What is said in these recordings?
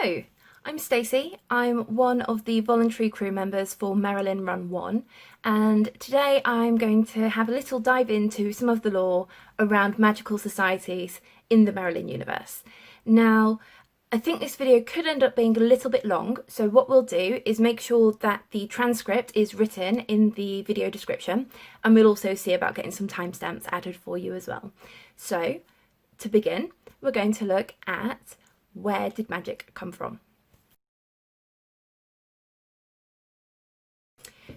Hello, I'm Stacey. I'm one of the voluntary crew members for Marilyn Run 1, and today I'm going to have a little dive into some of the lore around magical societies in the Marilyn universe. Now, I think this video could end up being a little bit long, so what we'll do is make sure that the transcript is written in the video description, and we'll also see about getting some timestamps added for you as well. So, to begin, we're going to look at where did magic come from?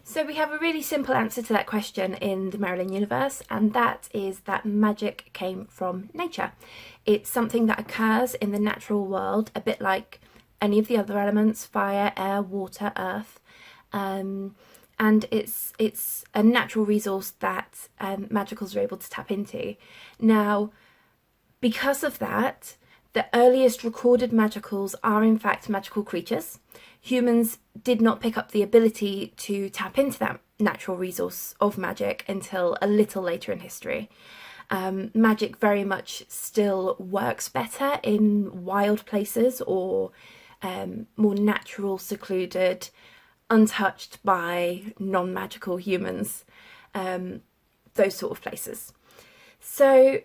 So we have a really simple answer to that question in the Marilyn universe, and that is that magic came from nature. It's something that occurs in the natural world, a bit like any of the other elements: fire, air, water, earth. And it's a natural resource that magicals are able to tap into. Now, because of that, the earliest recorded magicals are in fact magical creatures. Humans did not pick up the ability to tap into that natural resource of magic until a little later in history. Magic very much still works better in wild places or more natural, secluded, untouched by non-magical humans, those sort of places. So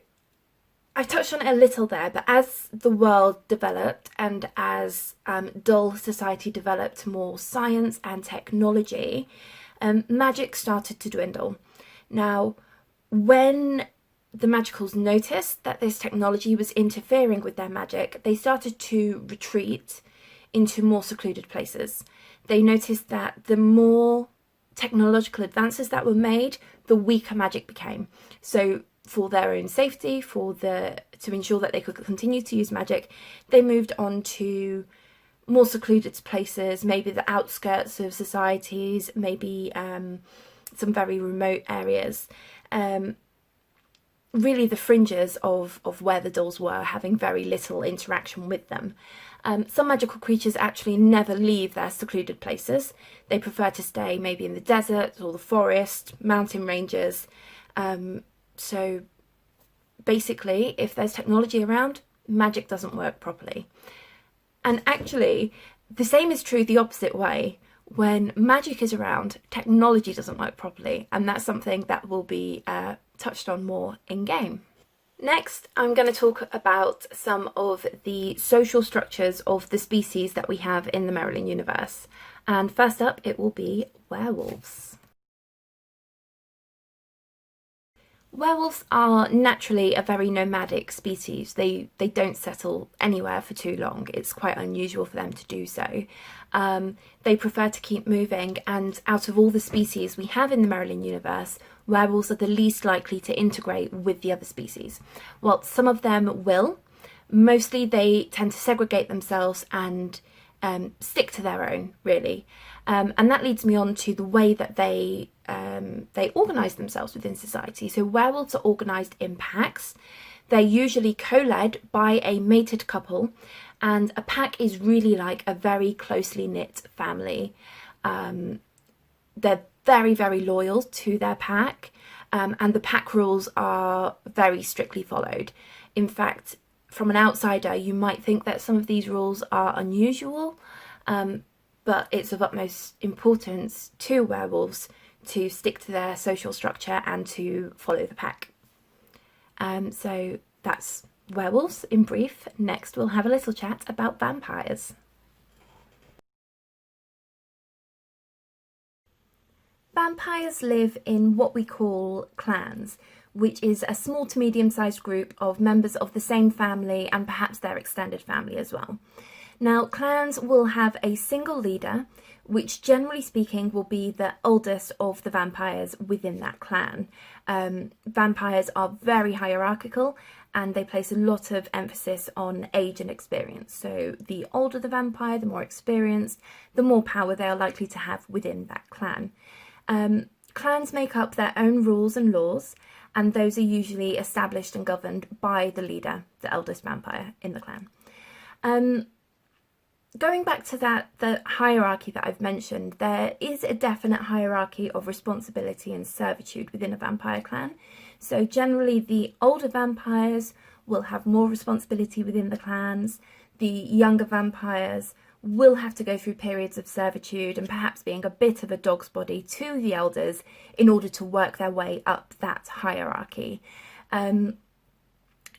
I've touched on it a little there, but as the world developed and as dull society developed more science and technology, magic started to dwindle. Now, when the magicals noticed that this technology was interfering with their magic, they started to retreat into more secluded places. They noticed that the more technological advances that were made, the weaker magic became. So for their own safety, to ensure that they could continue to use magic, they moved on to more secluded places, maybe the outskirts of societies, maybe some very remote areas, really the fringes of where the dolls were, having very little interaction with them. Some magical creatures actually never leave their secluded places. They prefer to stay maybe in the desert or the forest, mountain ranges. So basically, if there's technology around, magic doesn't work properly. And actually, the same is true the opposite way. When magic is around, technology doesn't work properly, and that's something that will be touched on more in-game. Next, I'm going to talk about some of the social structures of the species that we have in the Marilyn universe. And first up, it will be werewolves. Werewolves are naturally a very nomadic species. They don't settle anywhere for too long. It's quite unusual for them to do so. They prefer to keep moving, and out of all the species we have in the Marilyn universe, werewolves are the least likely to integrate with the other species. While some of them will, mostly they tend to segregate themselves and stick to their own, really. And that leads me on to the way that they organise themselves within society. So werewolves are organised in packs. They're usually co-led by a mated couple, and a pack is really like a very closely knit family. They're very, very loyal to their pack, and the pack rules are very strictly followed. In fact, from an outsider, you might think that some of these rules are unusual, but it's of utmost importance to werewolves to stick to their social structure and to follow the pack. So that's werewolves in brief. Next, we'll have a little chat about vampires. Vampires live in what we call clans, which is a small to medium-sized group of members of the same family and perhaps their extended family as well. Now, clans will have a single leader, which generally speaking will be the oldest of the vampires within that clan. Vampires are very hierarchical, and they place a lot of emphasis on age and experience. So the older the vampire, the more experienced, the more power they are likely to have within that clan. Clans make up their own rules and laws, and those are usually established and governed by the leader, the eldest vampire in the clan. Going back to the hierarchy that I've mentioned, there is a definite hierarchy of responsibility and servitude within a vampire clan. So generally the older vampires will have more responsibility within the clans. the younger vampires will have to go through periods of servitude and perhaps being a bit of a dog's body to the elders in order to work their way up that hierarchy.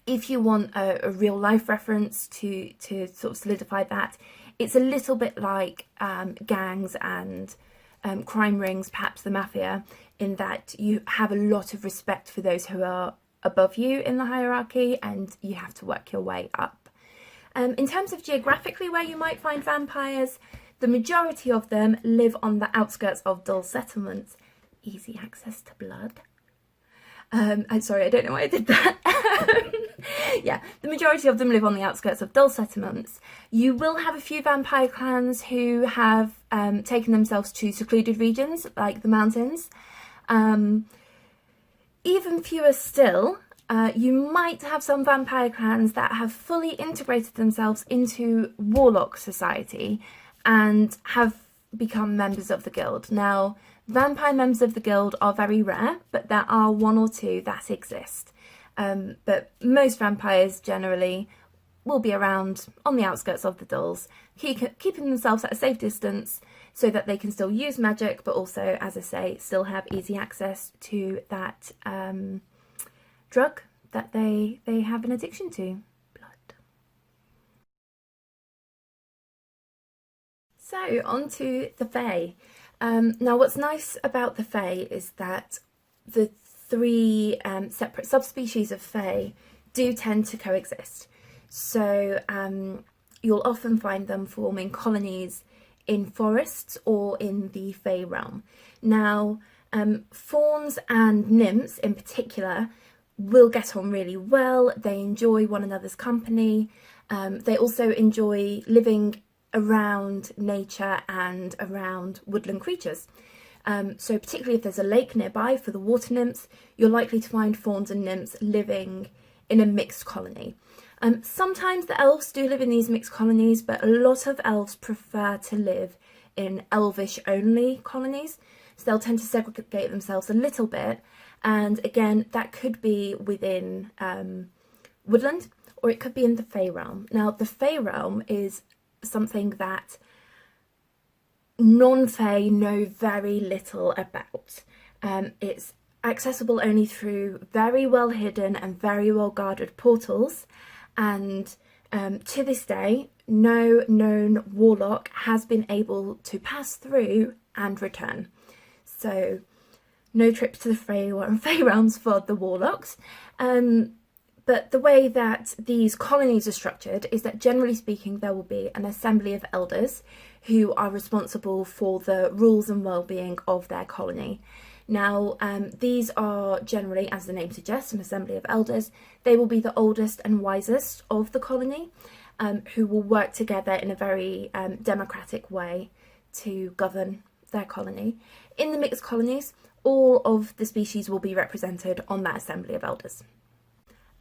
If you want a real life reference to sort of solidify that, it's a little bit like gangs and crime rings, perhaps the mafia, in that you have a lot of respect for those who are above you in the hierarchy and you have to work your way up. In terms of geographically where you might find vampires, the majority of them live on the outskirts of dull settlements. Easy access to blood. I'm sorry, I don't know why I did that. Yeah, the majority of them live on the outskirts of dull settlements. You will have a few vampire clans who have taken themselves to secluded regions, like the mountains. Even fewer still, you might have some vampire clans that have fully integrated themselves into Warlock society and have become members of the guild. Now, vampire members of the guild are very rare, but there are one or two that exist. But most vampires generally will be around on the outskirts of the dulls, keeping themselves at a safe distance so that they can still use magic, but also, as I say, still have easy access to that drug that they have an addiction to, blood. So, on to the Fae. Now, what's nice about the Fae is that the three separate subspecies of Fae do tend to coexist. So you'll often find them forming colonies in forests or in the Fae realm. Now, fauns and nymphs in particular will get on really well. They enjoy one another's company. They also enjoy living around nature and around woodland creatures. So particularly if there's a lake nearby for the water nymphs, you're likely to find fauns and nymphs living in a mixed colony. Sometimes the elves do live in these mixed colonies, but a lot of elves prefer to live in elvish only colonies. So they'll tend to segregate themselves a little bit. And again, that could be within woodland, or it could be in the Fae realm. Now, the Fae realm is something that non-Fae know very little about. It's accessible only through very well hidden and very well guarded portals, and to this day no known warlock has been able to pass through and return. So no trips to the Fae realms for the warlocks. But the way that these colonies are structured is that, generally speaking, there will be an assembly of elders who are responsible for the rules and well-being of their colony. Now, these are generally, as the name suggests, an assembly of elders. They will be the oldest and wisest of the colony, who will work together in a very democratic way to govern their colony. In the mixed colonies, all of the species will be represented on that assembly of elders.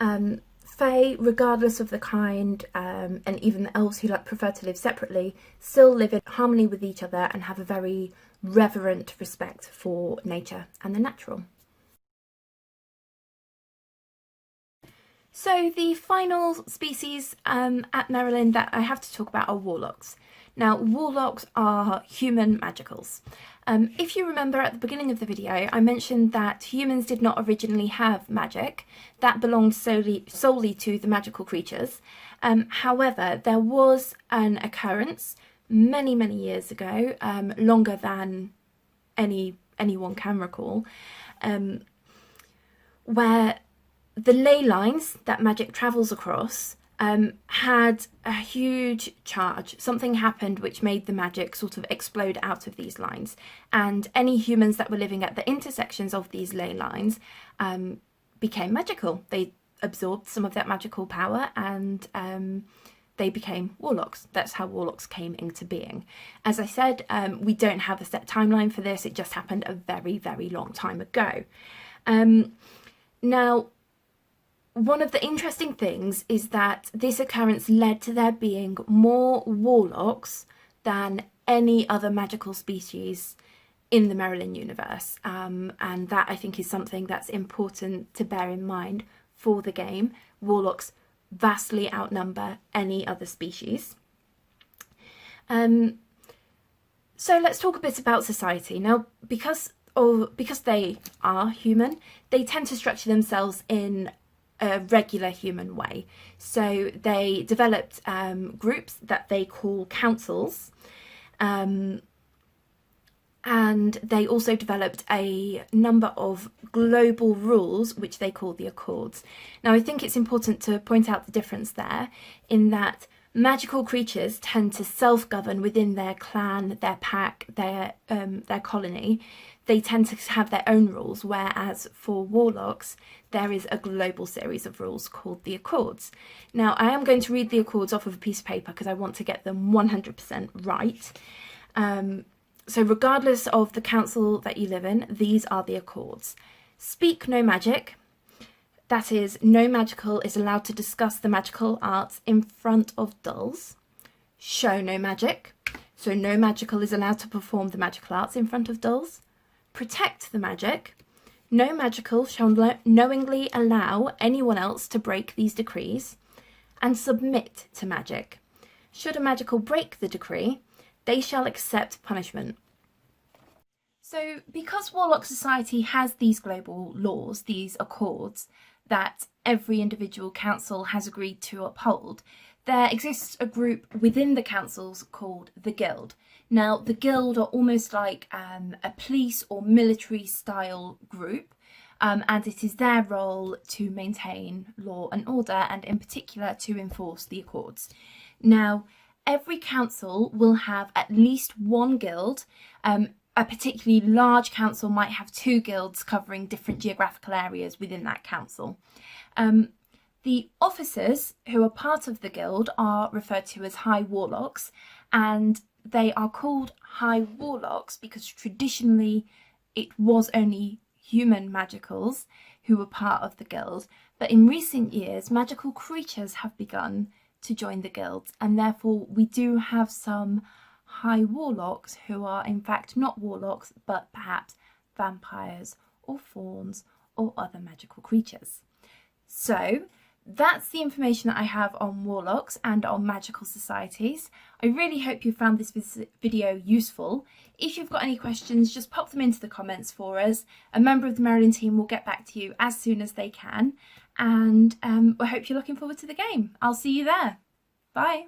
Fae, regardless of the kind, and even the elves who prefer to live separately, still live in harmony with each other and have a very reverent respect for nature and the natural. So the final species at Merlin that I have to talk about are Warlocks. Now, Warlocks are human magicals. If you remember at the beginning of the video, I mentioned that humans did not originally have magic. That belonged solely to the magical creatures. However, there was an occurrence many, many years ago, longer than anyone can recall, where the ley lines that magic travels across had a huge charge. Something happened which made the magic sort of explode out of these lines, and any humans that were living at the intersections of these ley lines became magical. They absorbed some of that magical power and they became warlocks. That's how warlocks came into being. As I said, we don't have a set timeline for this. It just happened a very, very long time ago. Now, one of the interesting things is that this occurrence led to there being more warlocks than any other magical species in the Merlin universe. And that, I think, is something that's important to bear in mind for the game. Warlocks vastly outnumber any other species. So let's talk a bit about society. Now, because they are human, they tend to structure themselves in a regular human way. So they developed groups that they call councils, and they also developed a number of global rules which they call the Accords. Now, I think it's important to point out the difference there, in that magical creatures tend to self-govern within their clan, their pack, their colony. They tend to have their own rules, whereas for Warlocks, there is a global series of rules called the Accords. Now, I am going to read the Accords off of a piece of paper because I want to get them 100% right. So regardless of the council that you live in, these are the Accords. Speak no magic. That is, no magical is allowed to discuss the magical arts in front of dulls. Show no magic. So no magical is allowed to perform the magical arts in front of dulls. Protect the magic. No magical shall knowingly allow anyone else to break these decrees. And submit to magic. Should a magical break the decree, they shall accept punishment. So because Warlock society has these global laws, these accords, that every individual council has agreed to uphold, there exists a group within the councils called the Guild. Now, the Guild are almost like a police or military style group, and it is their role to maintain law and order, and in particular to enforce the Accords. Now, every council will have at least one guild. A particularly large council might have two guilds covering different geographical areas within that council. The officers who are part of the guild are referred to as High Warlocks, and they are called High Warlocks because traditionally it was only human magicals who were part of the guild, but in recent years magical creatures have begun to join the guilds, and therefore we do have some High Warlocks who are in fact not warlocks but perhaps vampires or fauns or other magical creatures. So that's the information that I have on Warlocks and on magical societies. I really hope you found this video useful. If you've got any questions, just pop them into the comments for us. A member of the Merlin team will get back to you as soon as they can, and I hope you're looking forward to the game. I'll see you there. Bye.